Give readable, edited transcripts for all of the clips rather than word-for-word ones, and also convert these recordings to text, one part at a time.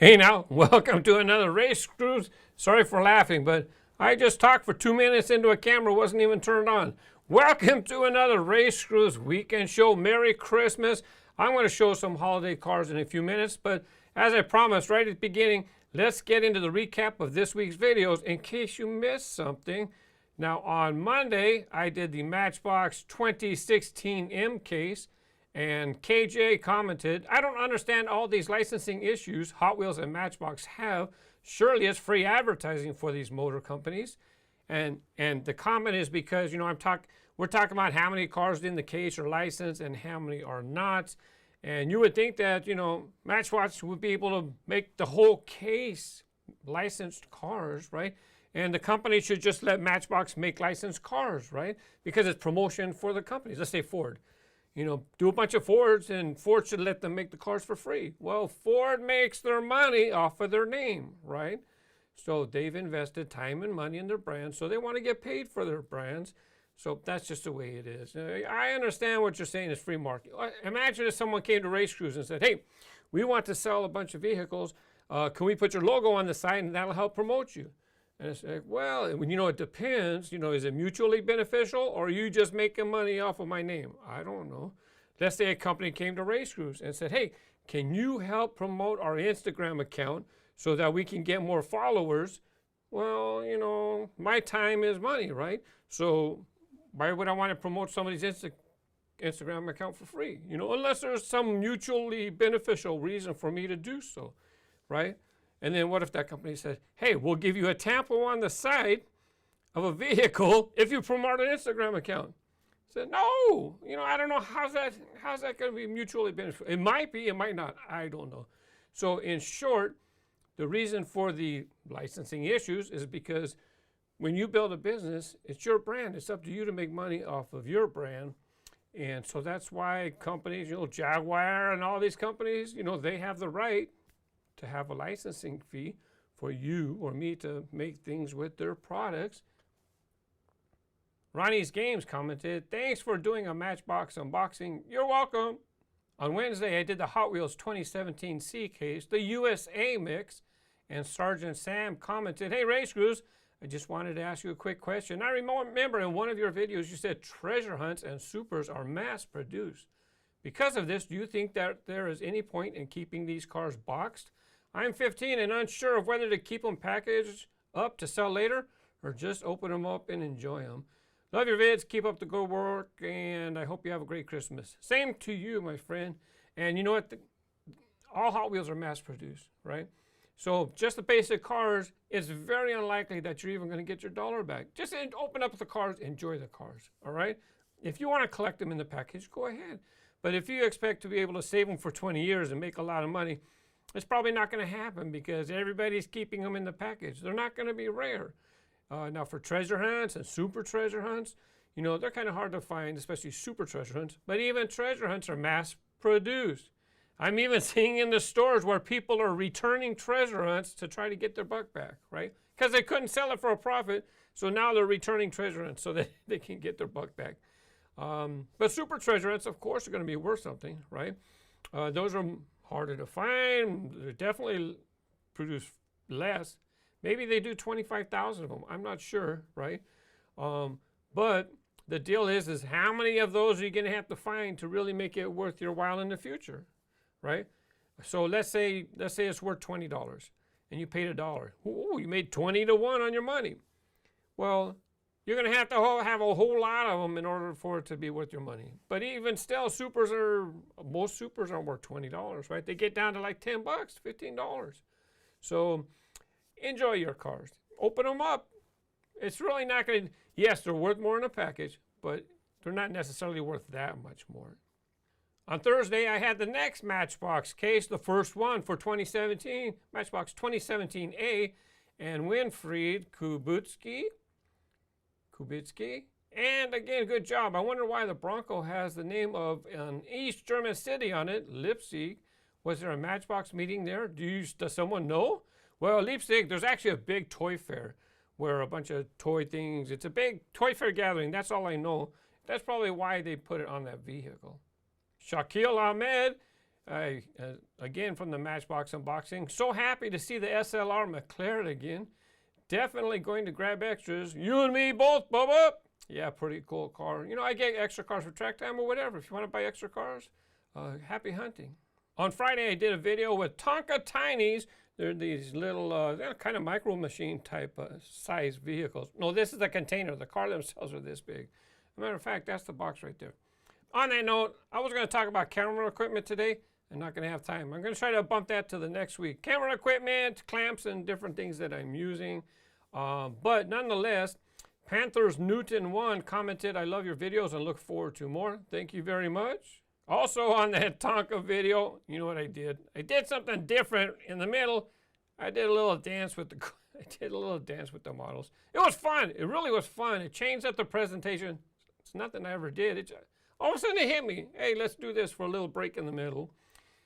Hey now, welcome to another RaceGrooves. Sorry for laughing, but I just talked for 2 minutes into a camera, wasn't even turned on. Welcome to another RaceGrooves weekend show. Merry Christmas. I'm going to show some holiday cars in a few minutes, but as I promised right at the beginning, let's get into the recap of this week's videos in case you missed something. Now on Monday, I did the Matchbox 2016 M case. And KJ commented, I don't understand all these licensing issues Hot Wheels and Matchbox have. Surely it's free advertising for these motor companies. And the comment is because, you know, we're talking about how many cars in the case are licensed and how many are not. And you would think that, you know, Matchbox would be able to make the whole case licensed cars, right? And the company should just let Matchbox make licensed cars, right? Because it's promotion for the companies. Let's say Ford. You know, do a bunch of Fords and Ford should let them make the cars for free. Well, Ford makes their money off of their name, right? So they've invested time and money in their brands, so they want to get paid for their brands. So that's just the way it is. I understand what you're saying is free market. Imagine if someone came to RaceGrooves and said, hey, we want to sell a bunch of vehicles. Can we put your logo on the side and that'll help promote you? And it's like, well, you know, it depends. You know, is it mutually beneficial or are you just making money off of my name? I don't know. Let's say a company came to RaceGrooves and said, hey, can you help promote our Instagram account so that we can get more followers? Well, you know, my time is money, right? So why would I want to promote somebody's Instagram account for free? You know, unless there's some mutually beneficial reason for me to do so, right? And then what if that company said, hey, we'll give you a tampo on the side of a vehicle if you promote an Instagram account? I said, no, you know, I don't know, how's that going to be mutually beneficial? It might be, it might not, I don't know. So in short, the reason for the licensing issues is because when you build a business, it's your brand. It's up to you to make money off of your brand. And so that's why companies, you know, Jaguar and all these companies, you know, they have the right to have a licensing fee for you or me to make things with their products. Ronnie's Games commented, thanks for doing a Matchbox unboxing. You're welcome. On Wednesday, I did the Hot Wheels 2017 C case, the USA mix, and Sergeant Sam commented, hey, RaceGrooves, I just wanted to ask you a quick question. I remember in one of your videos you said treasure hunts and supers are mass produced. Because of this, do you think that there is any point in keeping these cars boxed? I'm 15 and unsure of whether to keep them packaged up to sell later or just open them up and enjoy them. Love your vids, keep up the good work, and I hope you have a great Christmas. Same to you, my friend. And you know what? All Hot Wheels are mass produced, right? So just the basic cars, it's very unlikely that you're even going to get your dollar back. Just open up the cars, enjoy the cars, all right? If you want to collect them in the package, go ahead. But if you expect to be able to save them for 20 years and make a lot of money, it's probably not going to happen because everybody's keeping them in the package. They're not going to be rare. Now for treasure hunts and super treasure hunts, you know, they're kind of hard to find, especially super treasure hunts. But even treasure hunts are mass produced. I'm even seeing in the stores where people are returning treasure hunts to try to get their buck back, right? Because they couldn't sell it for a profit. So now they're returning treasure hunts so that they can get their buck back. But super treasure hunts, of course, are going to be worth something, right? Those are harder to find. They definitely produce less. Maybe they do 25,000 of them. I'm not sure, right? But the deal is how many of those are you going to have to find to really make it worth your while in the future, right? So let's say it's worth $20 and you paid $1. Ooh, you made 20 to 1 on your money. Well, you're going to have a whole lot of them in order for it to be worth your money. But even still, most supers aren't worth $20, right? They get down to like $10, $15. So enjoy your cars. Open them up. It's really not going to, yes, they're worth more in a package, but they're not necessarily worth that much more. On Thursday, I had the next Matchbox case, the first one for 2017, Matchbox 2017A, and Winfried Kubicki. And again, good job. I wonder why the Bronco has the name of an East German city on it, Leipzig. Was there a Matchbox meeting there? Does someone know? Well, Leipzig, there's actually a big toy fair where a bunch of toy things, it's a big toy fair gathering. That's all I know. That's probably why they put it on that vehicle. Shakil Ahmed Again from the Matchbox unboxing. So happy to see the SLR McLaren again. Definitely going to grab extras. You and me both, Bubba. Yeah, pretty cool car. You know, I get extra cars for track time or whatever. If you want to buy extra cars, happy hunting. On Friday, I did a video with Tonka Tinies. They're these little kind of micro machine type size vehicles. No, this is a container. The car themselves are this big. As a matter of fact, that's the box right there. On that note, I was going to talk about camera equipment today. I'm not going to have time. I'm going to try to bump that to the next week. Camera equipment, clamps, and different things that I'm using. But nonetheless, Panthers Newton 1 commented, I love your videos and look forward to more. Thank you very much. Also on that Tonka video, you know what I did? I did something different in the middle. I did a little dance with the models. It was fun. It really was fun. It changed up the presentation. It's nothing I ever did. All of a sudden it hit me. Hey, let's do this for a little break in the middle.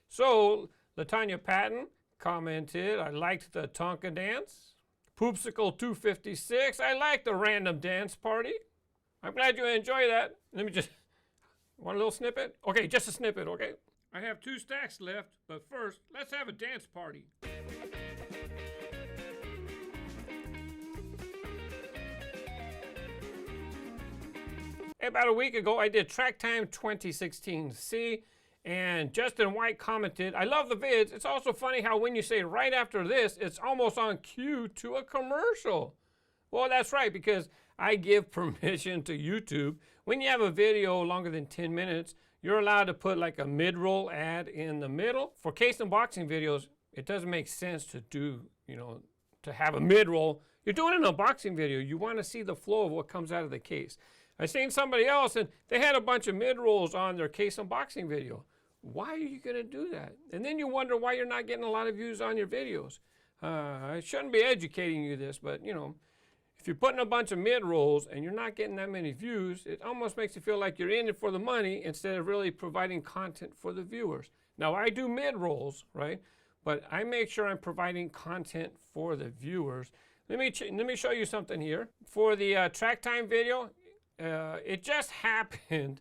So Latanya Patton commented, I liked the Tonka dance. Poopsicle 256, I like the random dance party. I'm glad you enjoy that. Let me just, want a little snippet? Okay, just a snippet, okay? I have 2 stacks left, but first, let's have a dance party. About a week ago, I did Track Time 2016C, and Justin White commented, I love the vids. It's also funny how when you say right after this, it's almost on cue to a commercial. Well, that's right, because I give permission to YouTube. When you have a video longer than 10 minutes, you're allowed to put like a mid-roll ad in the middle. For case unboxing videos, it doesn't make sense to do, to have a mid-roll. You're doing an unboxing video. You want to see the flow of what comes out of the case. I seen somebody else and they had a bunch of mid-rolls on their case unboxing video. Why are you going to do that? And then you wonder why you're not getting a lot of views on your videos. I shouldn't be educating you this, but if you're putting a bunch of mid-rolls and you're not getting that many views, it almost makes you feel like you're in it for the money instead of really providing content for the viewers. Now I do mid-rolls, right? But I make sure I'm providing content for the viewers. Let me show you something here. For the track time video, it just happened.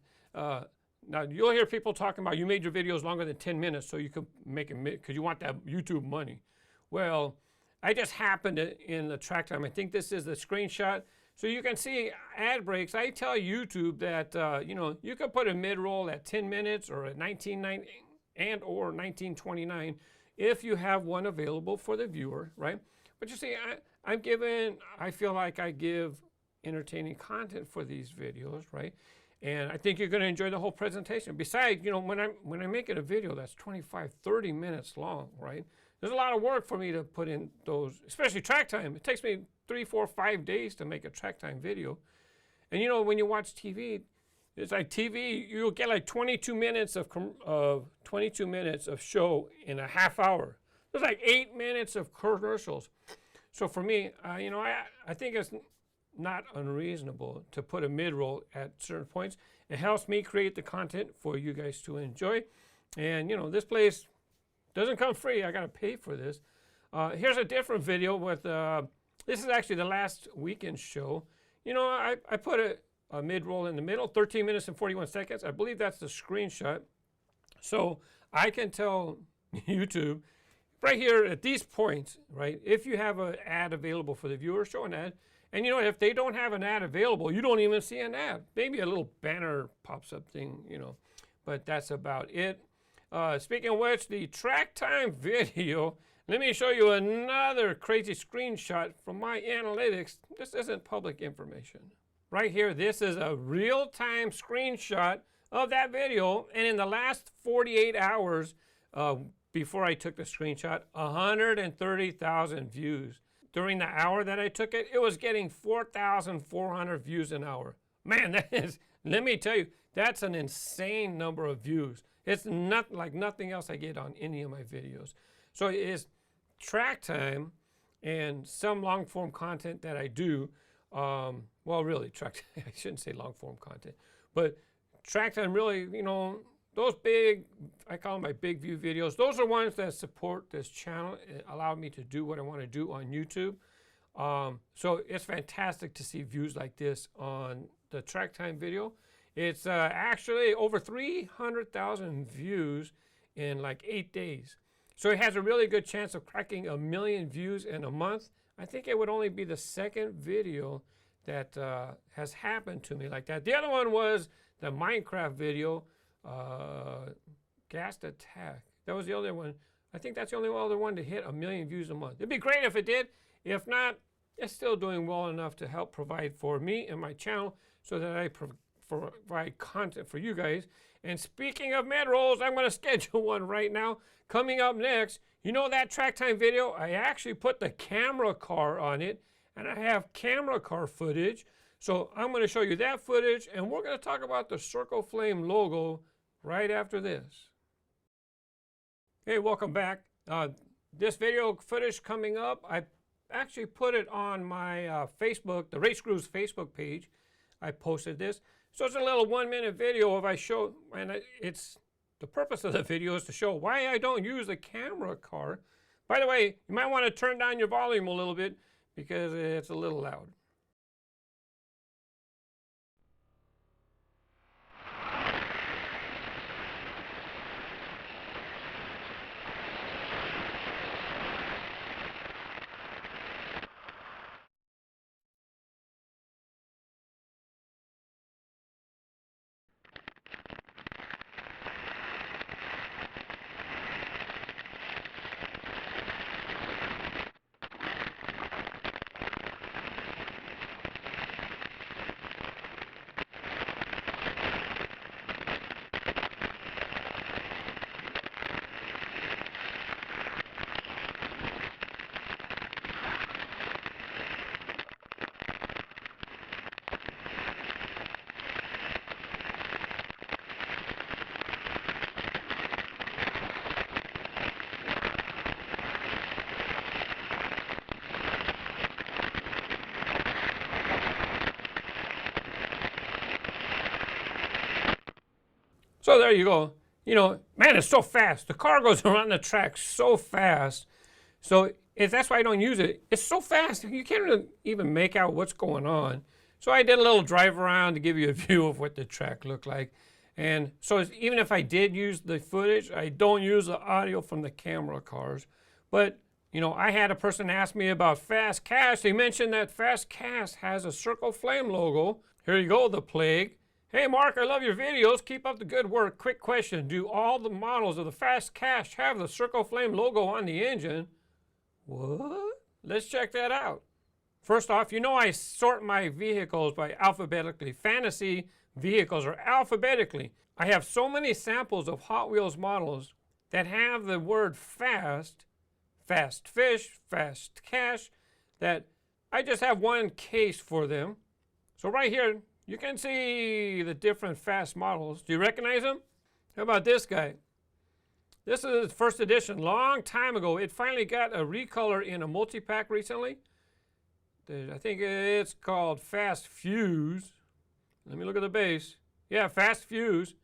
Now you'll hear people talking about you made your videos longer than 10 minutes so you could make it because you want that YouTube money. Well, I just happened in the track time. I think this is the screenshot. So you can see ad breaks. I tell YouTube that you could put a mid-roll at 10 minutes or at 19.9 and or 19.29 if you have one available for the viewer, right? But you see, I feel like I give entertaining content for these videos, right? And I think you're going to enjoy the whole presentation. Besides, when I'm making a video that's 25, 30 minutes long, right? There's a lot of work for me to put in those, especially track time. It takes me 3, 4, 5 days to make a track time video. And when you watch TV, it's like TV, you'll get like 22 minutes of show in a half hour. There's like 8 minutes of commercials. So for me, I think it's not unreasonable to put a mid-roll at certain points. It helps me create the content for you guys to enjoy. And this place doesn't come free. I got to pay for this. Here's a different video with, this is actually the last weekend show. I put a mid-roll in the middle, 13 minutes and 41 seconds. I believe that's the screenshot. So I can tell YouTube right here at these points, right, if you have an ad available for the viewer, show an ad. And if they don't have an ad available, you don't even see an ad. Maybe a little banner pops up thing, but that's about it. Speaking of which, the track time video, let me show you another crazy screenshot from my analytics. This isn't public information. Right here, this is a real-time screenshot of that video. And in the last 48 hours before I took the screenshot, 130,000 views. During the hour that I took it, it was getting 4,400 views an hour. Man, let me tell you, that's an insane number of views. It's not like nothing else I get on any of my videos. So it is track time and some long form content that I do. Well, really, I shouldn't say long form content, but track time really, those big, I call them my big view videos. Those are ones that support this channel. It allowed me to do what I want to do on YouTube. So it's fantastic to see views like this on the track time video. It's actually over 300,000 views in like 8 days. So it has a really good chance of cracking 1 million views in a month. I think it would only be the second video that has happened to me like that. The other one was the Minecraft video, Gas Attack. That was the other one. I think that's the only other one to hit 1 million views a month. It'd be great if it did. If not, it's still doing well enough to help provide for me and my channel so that I provide content for you guys. And speaking of mid-rolls, I'm going to schedule one right now. Coming up next, you know that track time video? I actually put the camera car on it, and I have camera car footage. So I'm going to show you that footage, and we're going to talk about the Circle Flame logo right after this. Hey, welcome back. This video footage coming up, I actually put it on my Facebook, the RaceGrooves Facebook page. I posted this. So it's a little 1-minute video of I show, and it's the purpose of the video is to show why I don't use the camera car. By the way, you might want to turn down your volume a little bit because it's a little loud. So there you go. You know, man, it's so fast. The car goes around the track so fast. So that's why I don't use it. It's so fast, you can't really even make out what's going on. So I did a little drive around to give you a view of what the track looked like. And so even if I did use the footage, I don't use the audio from the camera cars. But, you know, I had a person ask me about Fast Cash. They mentioned that Fast Cash has a Circle Flame logo. Here you go, the Plague. Hey Mark, I love your videos. Keep up the good work. Quick question. Do all the models of the Fast Cash have the Circle Flame logo on the engine? What? Let's check that out. First off, you know I sort my vehicles by alphabetically. Fantasy vehicles are alphabetically. I have so many samples of Hot Wheels models that have the word fast, fast fish, fast cash, that I just have one case for them. So right here, you can see the different fast models. Do you recognize them? How about this guy? This is first edition, long time ago. It finally got a recolor in a multi-pack recently. I think it's called Fast Fuse. Let me look at the base. Yeah, Fast Fuse.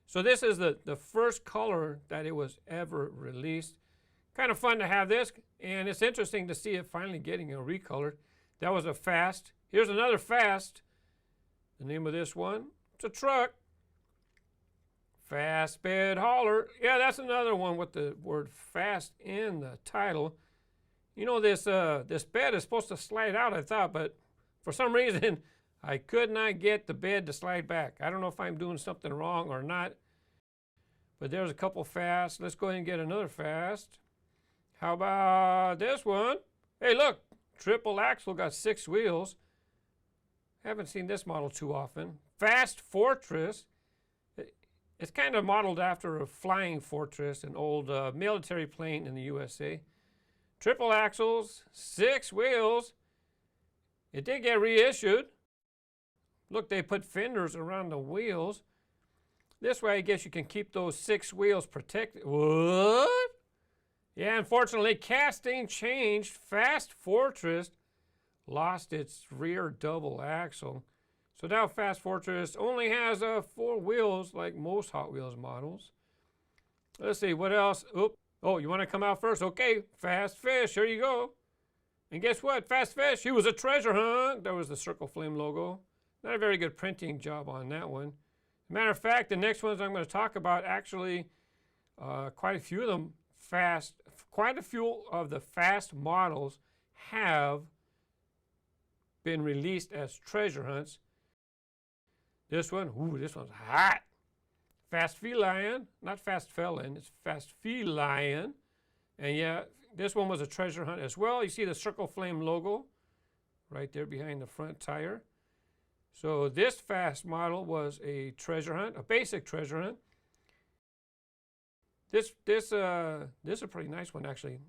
So this is the first color that it was ever released. Kind of fun to have this, and it's interesting to see it finally getting a recolor. That was a Fast. Here's another Fast. The name of this one, it's a truck. Fast Bed Hauler. Yeah, that's another one with the word fast in the title. You know, this bed is supposed to slide out, I thought, but for some reason, I could not get the bed to slide back. I don't know if I'm doing something wrong or not, but there's a couple Fast. Let's go ahead and get another Fast. How about this one? Hey, look, triple axle, got 6 wheels. Haven't seen this model too often. Fast Fortress. It's kind of modeled after a flying fortress, an old military plane in the USA. Triple axles, 6 wheels. It did get reissued. Look, they put fenders around the wheels. This way, I guess you can keep those 6 wheels protected. What? Yeah, unfortunately, casting changed. Fast Fortress lost its rear double axle. So now Fast Fortress only has 4 wheels like most Hot Wheels models. Let's see, what else? Oop. Oh, you want to come out first? Okay, Fast Fish, here you go. And guess what? Fast Fish, he was a treasure hunt. There was the Circle Flame logo. Not a very good printing job on that one. Matter of fact, the next ones I'm going to talk about actually Quite a few of them quite a few of the fast models have been released as treasure hunts. This one, this one's hot. Fast Feline, not Fast Felon, it's Fast Feline. And yeah, this one was a treasure hunt as well. You see the Circle Flame logo right there behind the front tire. So this fast model was a treasure hunt, a basic treasure hunt. This is a pretty nice one actually.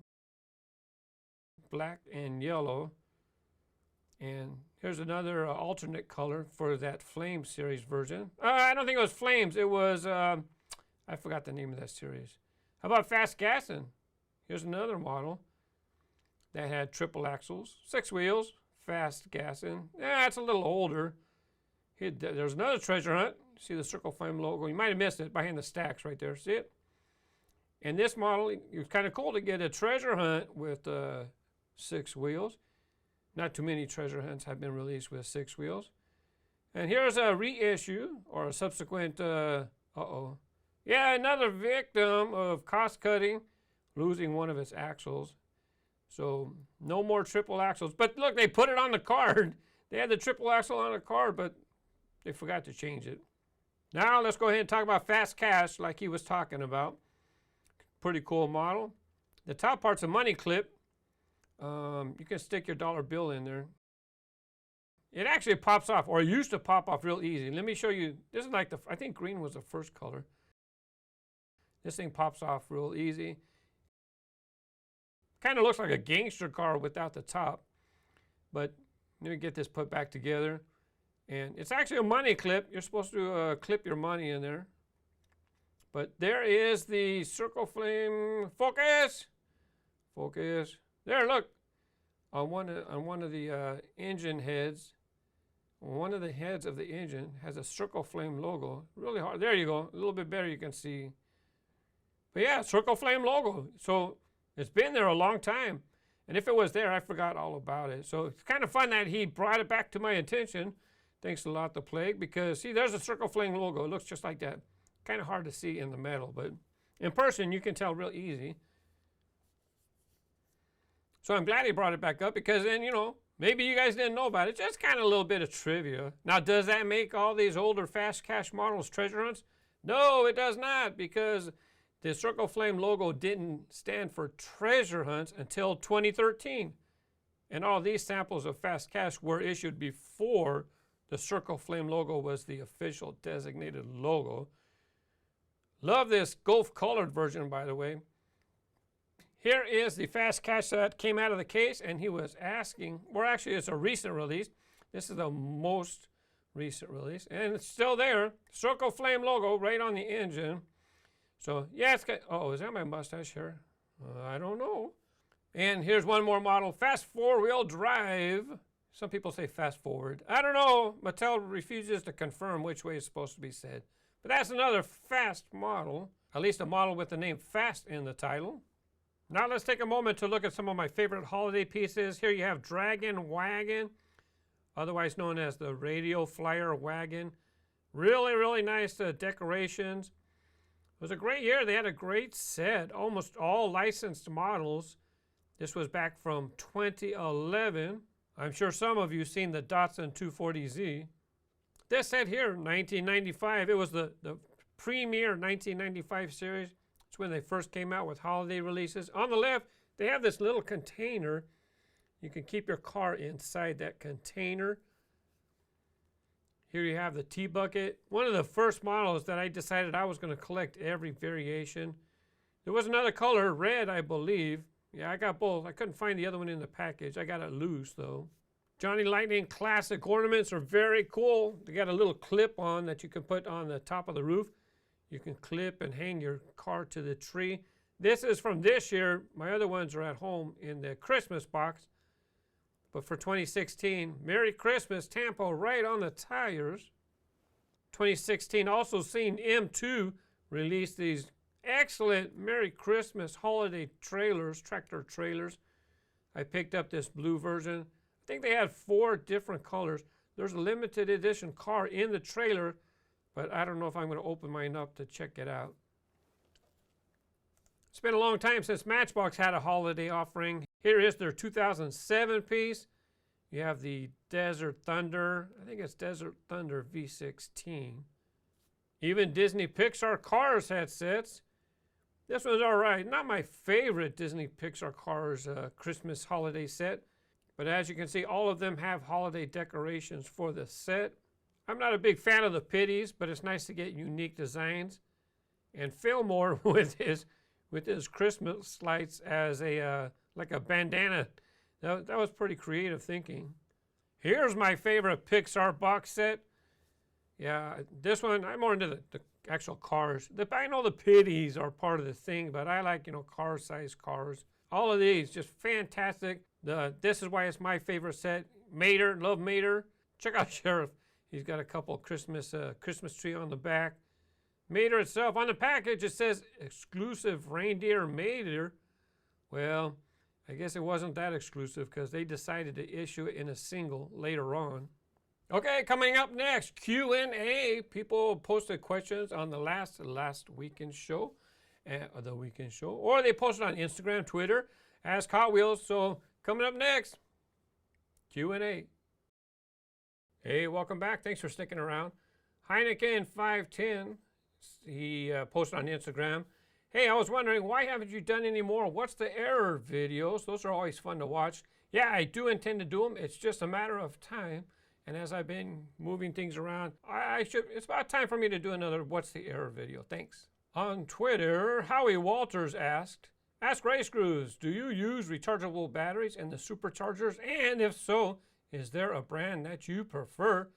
Black and yellow. And here's another alternate color for that Flame series version. I don't think it was Flames. It was, I forgot the name of that series. How about Fast Gassin'? Here's another model that had triple axles, 6 wheels, Fast Gassin'. Yeah, it's a little older. There's another treasure hunt. See the Circle Flame logo? You might have missed it behind the stacks right there. See it? And this model, it was kind of cool to get a treasure hunt with 6 wheels. Not too many treasure hunts have been released with 6 wheels. And here's a reissue or a subsequent, yeah, another victim of cost cutting, losing one of its axles. So no more triple axles. But look, they put it on the card. They had the triple axle on the card, but they forgot to change it. Now let's go ahead and talk about Fast Cash like he was talking about. Pretty cool model. The top part's a money clip. You can stick your dollar bill in there. It actually pops off, or it used to pop off real easy. Let me show you. This is like I think green was the first color. This thing pops off real easy. Kind of looks like a gangster car without the top. But let me get this put back together. And it's actually a money clip. You're supposed to clip your money in there. But there is the Circle Flame. Focus! Focus. There, look. On one of the engine heads, one of the heads of the engine has a Circle Flame logo. Really hard. There you go. A little bit better you can see. But yeah, Circle Flame logo. So it's been there a long time. And if it was there, I forgot all about it. So it's kind of fun that he brought it back to my attention. Thanks a lot, The Plague. Because, see, there's a Circle Flame logo. It looks just like that. Kind of hard to see in the metal. But in person, you can tell real easy. So I'm glad he brought it back up because then, you know, maybe you guys didn't know about it. Just kind of a little bit of trivia. Now, does that make all these older Fast Cash models treasure hunts? No, it does not, because the Circle Flame logo didn't stand for treasure hunts until 2013. And all these samples of Fast Cash were issued before the Circle Flame logo was the official designated logo. Love this Gulf colored version, by the way. Here is the Fast Cash that came out of the case, and he was asking, well, actually, it's a recent release. This is the most recent release, and it's still there. Circle Flame logo right on the engine. So, yeah, it's got, oh, is that my mustache here? I don't know. And here's one more model, Fast Four-Wheel Drive. Some people say Fast Forward. I don't know. Mattel refuses to confirm which way it's supposed to be said. But that's another Fast model, at least a model with the name Fast in the title. Now let's take a moment to look at some of my favorite holiday pieces. Here you have Dragon Wagon, otherwise known as the Radio Flyer Wagon. Really, really nice decorations. It was a great year. They had a great set, almost all licensed models. This was back from 2011. I'm sure some of you seen the Datsun 240Z. This set here, 1995, it was the premier 1995 series. It's when they first came out with holiday releases. On the left, they have this little container. You can keep your car inside that container. Here you have the T-Bucket. One of the first models that I decided I was going to collect every variation. There was another color, red, I believe. Yeah, I got both. I couldn't find the other one in the package. I got it loose, though. Johnny Lightning classic ornaments are very cool. They got a little clip on that you can put on the top of the roof. You can clip and hang your car to the tree. This is from this year. My other ones are at home in the Christmas box. But for 2016, Merry Christmas tampo right on the tires. 2016 also seen M2 release these excellent Merry Christmas holiday trailers, tractor trailers. I picked up this blue version. I think they had 4 different colors. There's a limited edition car in the trailer, but I don't know if I'm going to open mine up to check it out. It's been a long time since Matchbox had a holiday offering. Here is their 2007 piece. You have the Desert Thunder. I think it's Desert Thunder V16. Even Disney Pixar Cars had sets. This one's all right. Not my favorite Disney Pixar Cars Christmas holiday set. But as you can see, all of them have holiday decorations for the set. I'm not a big fan of the pitties, but it's nice to get unique designs. And Fillmore with his Christmas lights as a like a bandana. That was pretty creative thinking. Here's my favorite Pixar box set. Yeah, this one, I'm more into the actual cars. I know the pitties are part of the thing, but I like, car-sized cars. All of these, just fantastic. This is why it's my favorite set. Mater, love Mater. Check out Sheriff. He's got a couple Christmas tree on the back. Mater itself, on the package, it says exclusive reindeer Mater. Well, I guess it wasn't that exclusive because they decided to issue it in a single later on. Okay, coming up next, Q&A. People posted questions on the last weekend show, or they posted on Instagram, Twitter, Ask Hot Wheels. So coming up next, Q&A. Hey, welcome back. Thanks for sticking around. Heineken 510, he posted on Instagram. Hey, I was wondering, why haven't you done any more What's the Error videos? Those are always fun to watch. Yeah, I do intend to do them. It's just a matter of time. And as I've been moving things around, it's about time for me to do another What's the Error video. Thanks. On Twitter, Howie Walters asked, Ask RaceGrooves, do you use rechargeable batteries in the superchargers? And if so, is there a brand that you prefer?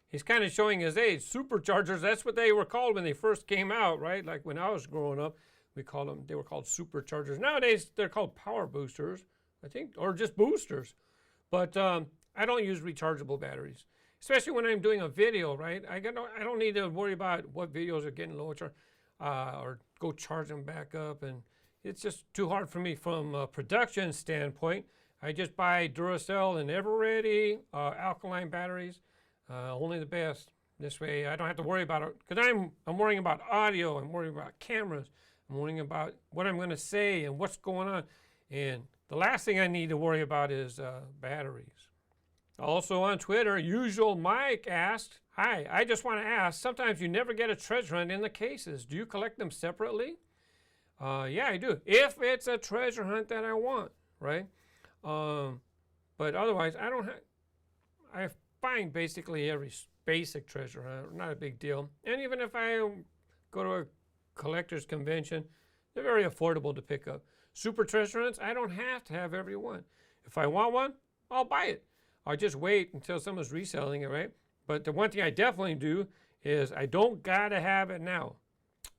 He's kind of showing his age. Superchargers, that's what they were called when they first came out, right? Like when I was growing up, they were called superchargers. Nowadays, they're called power boosters, I think, or just boosters. But I don't use rechargeable batteries, especially when I'm doing a video, right? I don't need to worry about what videos are getting low or go charge them back up. And it's just too hard for me from a production standpoint. I just buy Duracell and Everready alkaline batteries, only the best. This way I don't have to worry about it, because I'm worrying about audio, I'm worrying about cameras, I'm worrying about what I'm going to say and what's going on. And the last thing I need to worry about is batteries. Also on Twitter, Usual Mike asked, Hi, I just want to ask, sometimes you never get a treasure hunt in the cases. Do you collect them separately? Yeah, I do. If it's a treasure hunt that I want, right? But otherwise, I find basically every basic treasure hunt, not a big deal. And even if I go to a collector's convention, they're very affordable to pick up. Super treasure hunts, I don't have to have every one. If I want one, I'll buy it. I'll just wait until someone's reselling it, right? But the one thing I definitely do is I don't gotta have it now.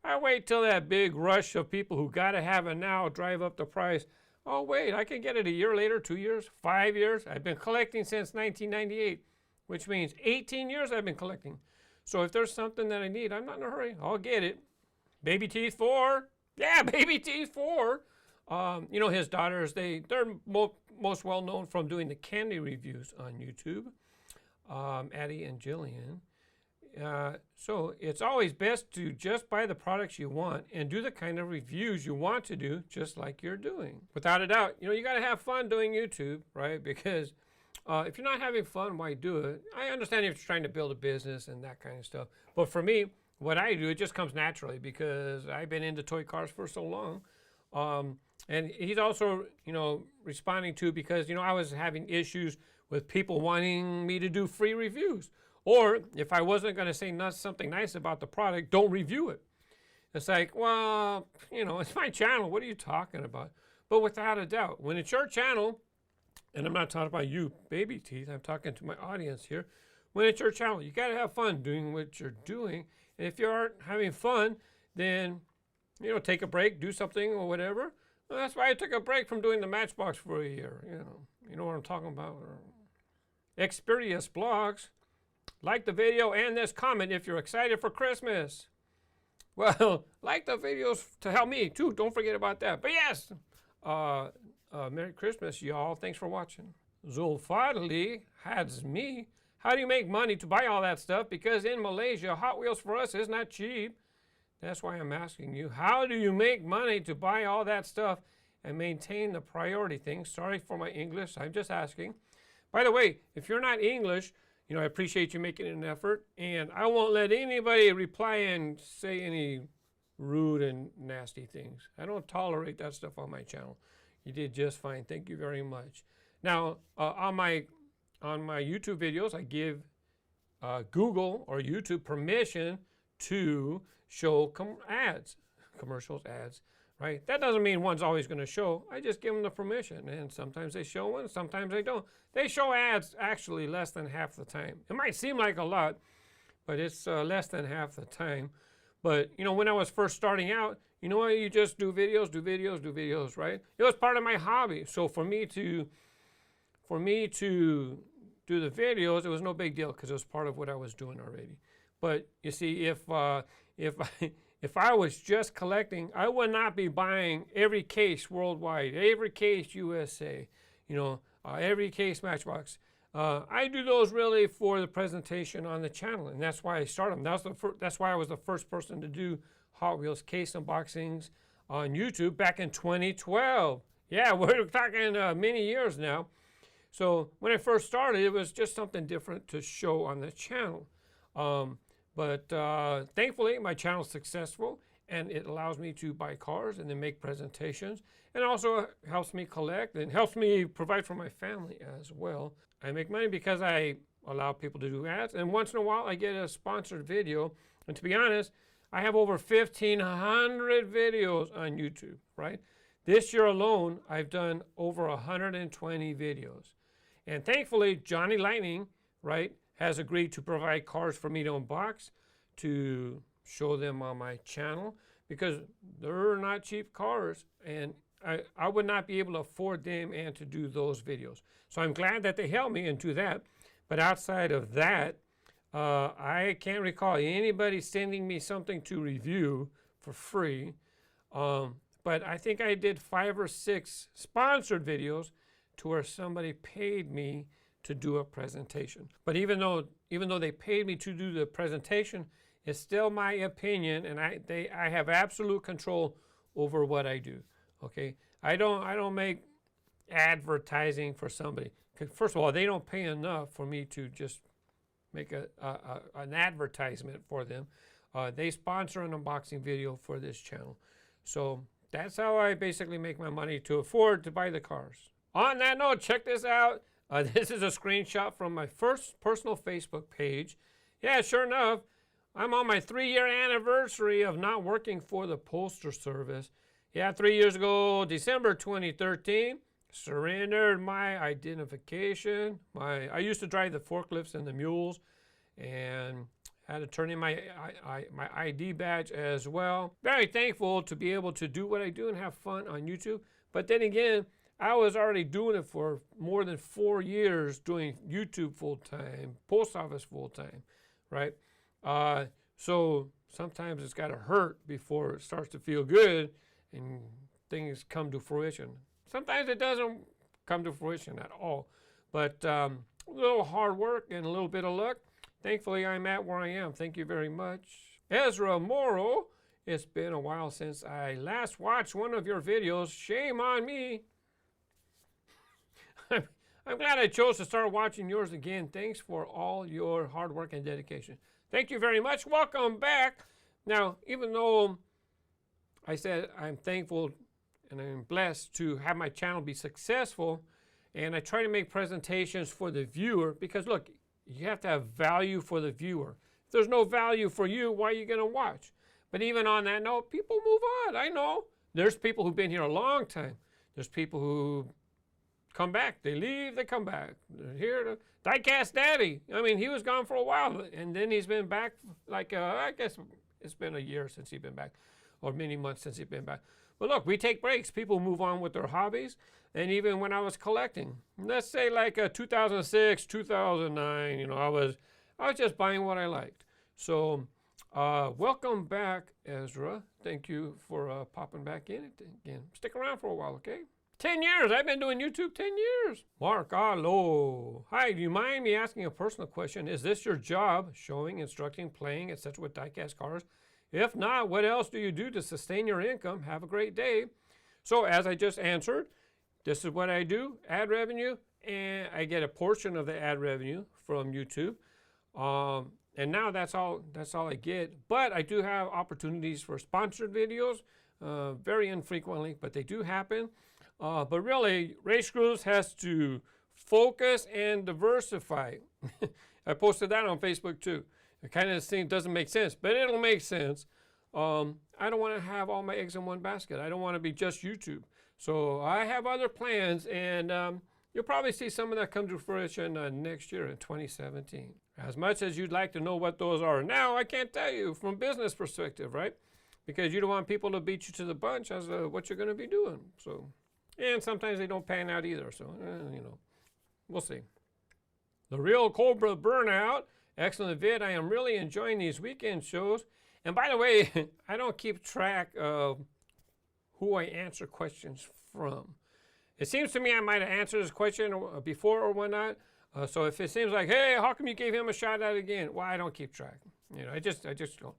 I wait till that big rush of people who gotta have it now drive up the price. Oh wait, I can get it a year later, 2 years, 5 years. I've been collecting since 1998, which means 18 years I've been collecting. So if there's something that I need, I'm not in a hurry. I'll get it. Baby Teeth 4. Yeah, Baby Teeth 4. His daughters, they're most well known from doing the candy reviews on YouTube, Addie and Jillian. So it's always best to just buy the products you want and do the kind of reviews you want to do, just like you're doing. Without a doubt, you got to have fun doing YouTube, right? Because if you're not having fun, why do it? I understand if you're trying to build a business and that kind of stuff. But for me, what I do, it just comes naturally because I've been into toy cars for so long. And he's also, responding to, because, I was having issues with people wanting me to do free reviews. Or if I wasn't going to say something nice about the product, don't review it. It's like, well, it's my channel. What are you talking about? But without a doubt, when it's your channel, and I'm not talking about you, Baby Teeth, I'm talking to my audience here. When it's your channel, you got to have fun doing what you're doing. And if you aren't having fun, then, take a break, do something or whatever. Well, that's why I took a break from doing the Matchbox for a year. You know what I'm talking about. Experience blogs. Like the video and this comment if you're excited for Christmas. Well, like the videos to help me too. Don't forget about that. But yes, Merry Christmas, y'all. Thanks for watching. Zulfadli has me. How do you make money to buy all that stuff? Because in Malaysia, Hot Wheels for us is not cheap. That's why I'm asking you, how do you make money to buy all that stuff and maintain the priority things? Sorry for my English, I'm just asking. By the way, if you're not English, you know, I appreciate you making an effort, and I won't let anybody reply and say any rude and nasty things. I don't tolerate that stuff on my channel. You did just fine. Thank you very much. Now, on my YouTube videos, I give Google or YouTube permission to show commercials, ads, right? That doesn't mean one's always going to show. I just give them the permission, and sometimes they show one, sometimes they don't. They show ads actually less than half the time. It might seem like a lot, but it's less than half the time. But, you know, when I was first starting out, you know what, you just do videos, right? It was part of my hobby. So for me to do the videos, it was no big deal because it was part of what I was doing already. But you see, if I was just collecting, I would not be buying every case worldwide, every case USA, you know, every case Matchbox. I do those really for the presentation on the channel, and that's why I started them. That's why I was the first person to do Hot Wheels case unboxings on YouTube back in 2012. Yeah, we're talking many years now. So when I first started, it was just something different to show on the channel. But thankfully, my channel is successful, and it allows me to buy cars and then make presentations. And also helps me collect and helps me provide for my family as well. I make money because I allow people to do ads, and once in a while I get a sponsored video. And to be honest, I have over 1,500 videos on YouTube, right? This year alone, I've done over 120 videos. And thankfully, Johnny Lightning, right, has agreed to provide cars for me to unbox, to show them on my channel, because they're not cheap cars, and I would not be able to afford them and to do those videos. So I'm glad that they helped me and do that. But outside of that, I can't recall anybody sending me something to review for free. But I think I did 5 or 6 sponsored videos to where somebody paid me to do a presentation. But even though they paid me to do the presentation, it's still my opinion, and I have absolute control over what I do. Okay, I don't make advertising for somebody. First of all, they don't pay enough for me to just make an advertisement for them. They sponsor an unboxing video for this channel. So that's how I basically make my money to afford to buy the cars. On that note, check this out. This is a screenshot from my first personal Facebook page. Yeah, sure enough, I'm on my 3-year anniversary of not working for the Postal Service. Yeah, 3 years ago, December 2013, surrendered my identification. I used to drive the forklifts and the mules, and had to turn in my ID badge as well. Very thankful to be able to do what I do and have fun on YouTube. But then again, I was already doing it for more than 4 years, doing YouTube full-time, post office full-time, right? So sometimes it's got to hurt before it starts to feel good and things come to fruition. Sometimes it doesn't come to fruition at all. But a little hard work and a little bit of luck, thankfully I'm at where I am. Thank you very much. Ezra Morrow, it's been a while since I last watched one of your videos. Shame on me. I'm glad I chose to start watching yours again. Thanks for all your hard work and dedication. Thank you very much. Welcome back. Now, even though I said I'm thankful and I'm blessed to have my channel be successful, and I try to make presentations for the viewer, because look, you have to have value for the viewer. If there's no value for you, why are you going to watch? But even on that note, people move on. I know. There's people who've been here a long time. There's people who come back. They leave, they come back. They're here to Diecast Daddy. I mean, he was gone for a while, and then he's been back like, I guess it's been a year since he's been back, or many months since he's been back. But look, we take breaks. People move on with their hobbies. And even when I was collecting, let's say like 2006, 2009, you know, I was just buying what I liked. So welcome back, Ezra. Thank you for popping back in again. Stick around for a while, okay? 10 years. I've been doing YouTube 10 years. Mark Allo. Hi, do you mind me asking a personal question? Is this your job, showing, instructing, playing, etc. with diecast cars? If not, what else do you do to sustain your income? Have a great day. So as I just answered, this is what I do, ad revenue, and I get a portion of the ad revenue from YouTube. And now that's all I get. But I do have opportunities for sponsored videos, very infrequently, but they do happen. But really, RaceGrooves has to focus and diversify. I posted that on Facebook too. It kind of doesn't make sense, but it'll make sense. I don't want to have all my eggs in one basket. I don't want to be just YouTube. So I have other plans, and you'll probably see some of that come to fruition next year in 2017. As much as you'd like to know what those are now, I can't tell you from business perspective, right? Because you don't want people to beat you to the punch as what you're going to be doing. So, and sometimes they don't pan out either. So, you know, we'll see. The Real Cobra Burnout. Excellent vid. I am really enjoying these weekend shows. And by the way, I don't keep track of who I answer questions from. It seems to me I might have answered this question before or whatnot. So if it seems like, hey, how come you gave him a shout out again? Well, I don't keep track. You know, I just don't.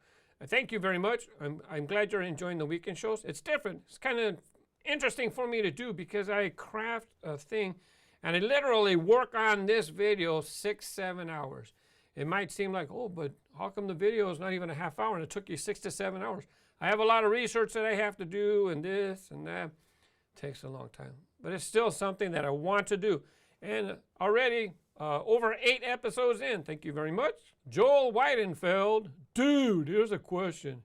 Thank you very much. I'm glad you're enjoying the weekend shows. It's different. It's kind of interesting for me to do because I craft a thing and I literally work on this video 6-7 hours. It might seem like, oh, but how come the video is not even a half hour and it took you 6 to 7 hours? I have a lot of research that I have to do and this and that. It takes a long time. But it's still something that I want to do. And already over 8 episodes in, thank you very much. Joel Weidenfeld, dude, here's a question.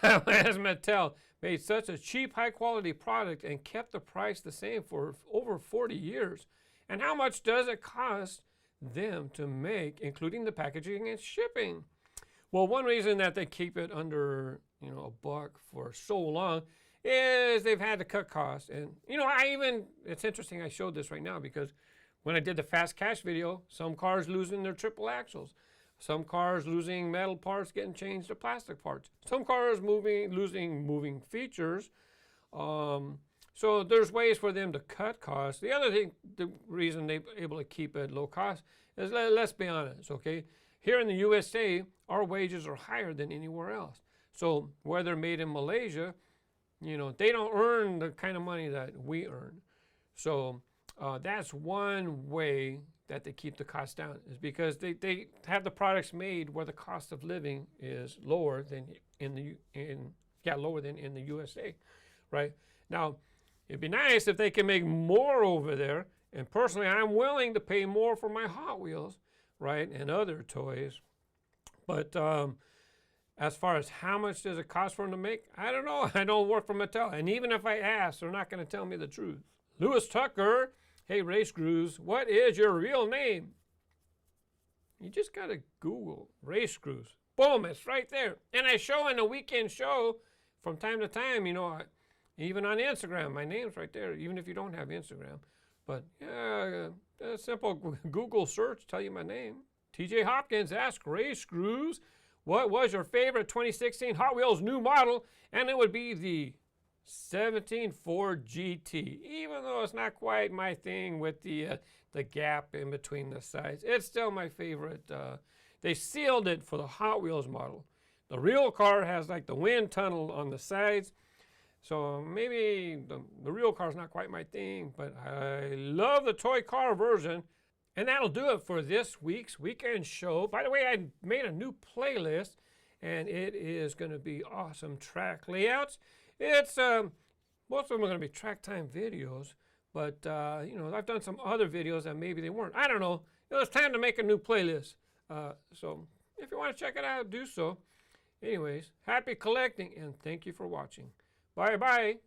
How has Mattel made such a cheap, high-quality product and kept the price the same for over 40 years? And how much does it cost them to make, including the packaging and shipping? Well, one reason that they keep it under, you know, $1 for so long is they've had to cut costs. And, you know, it's interesting I showed this right now because when I did the fast cash video, some cars losing their triple axles, some cars losing metal parts getting changed to plastic parts, some cars losing moving features. So there's ways for them to cut costs. The other thing, the reason they're able to keep it low cost is, let's be honest, okay? Here in the USA, our wages are higher than anywhere else. So whether made in Malaysia, you know, they don't earn the kind of money that we earn. So that's one way that they keep the cost down, is because they have the products made where the cost of living is lower than in the USA, right? Now, it'd be nice if they can make more over there. And personally, I'm willing to pay more for my Hot Wheels, right, and other toys. But as far as how much does it cost for them to make, I don't know. I don't work for Mattel. And even if I ask, they're not going to tell me the truth. Lewis Tucker, hey, RaceGrooves, what is your real name? You just got to Google RaceGrooves. Boom, it's right there. And I show in the weekend show from time to time, you know, even on Instagram, my name's right there, even if you don't have Instagram. But yeah, a simple Google search tell you my name. TJ Hopkins, ask RaceGrooves, what was your favorite 2016 Hot Wheels new model? And it would be the 17 Ford GT. Even though it's not quite my thing with the gap in between the sides, it's still my favorite. They sealed it for the Hot Wheels model. The real car has like the wind tunnel on the sides. So maybe the real car is not quite my thing, but I love the toy car version. And that'll do it for this week's weekend show. By the way, I made a new playlist, and it is going to be awesome track layouts. It's most of them are going to be track time videos, but you know, I've done some other videos that maybe they weren't. I don't know. It was time to make a new playlist. So if you want to check it out, do so. Anyways, happy collecting, and thank you for watching. Bye-bye.